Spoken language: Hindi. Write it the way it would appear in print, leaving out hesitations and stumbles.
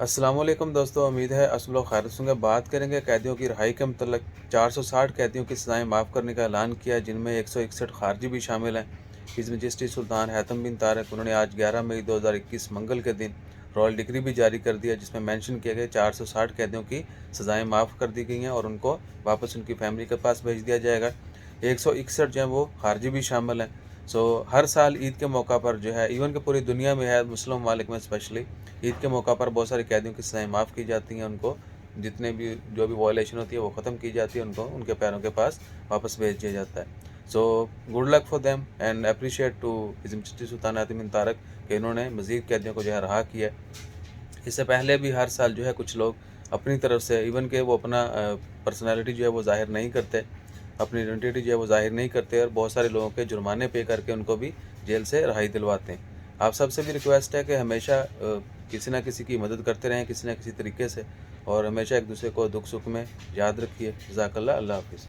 अस्सलाम वालेकुम दोस्तों, उम्मीद है आप सब लोग खैरियत से होंगे। बात करेंगे कैदियों की रिहाई के मतलब 460 कैदियों की सज़ाएं माफ़ करने का ऐलान किया, जिनमें 161 खारजी भी शामिल हैं। His Majesty Sultan Haitham bin Tariq उन्होंने आज 11 मई 2021 मंगल के दिन रॉयल डिक्री भी जारी कर दिया, जिसमें मेंशन किया गया 460 कैदियों की सज़ाएं माफ़ कर दी गई हैं और उनको वापस उनकी फैमिली के पास भेज दिया जाएगा। 161 जो हैं वो खारजी भी शामिल हैं। हर साल ईद के मौका पर जो है, इवन कि पूरी दुनिया में है, मुस्लिम ममालिक में स्पेशली ईद के मौका पर बहुत सारे कैदियों की सज़ाएँ माफ़ की जाती हैं। उनको जितने भी जो भी वायलेशन होती है वो ख़त्म की जाती है, उनको उनके पैरों के पास वापस भेज दिया जाता है। Good luck for them and appreciate to His Majesty Sultan Haitham bin Tariq कि इन्होंने मज़ीद कैदियों को जो है रहा किया है। इससे पहले भी हर साल जो है कुछ लोग अपनी तरफ से, इवन के वो अपना पर्सनैलिटी जो है वो ज़ाहिर नहीं करते, अपनी आइडेंटिटी जो है वो ज़ाहिर नहीं करते और बहुत सारे लोगों के जुर्माने पे करके उनको भी जेल से रहाई दिलवाते हैं। आप सबसे भी रिक्वेस्ट है कि हमेशा किसी न किसी की मदद करते रहें किसी न किसी तरीके से, और हमेशा एक दूसरे को दुख सुख में याद रखिए। जज़ाकल्लाह। अल्लाह हाफ़िज़।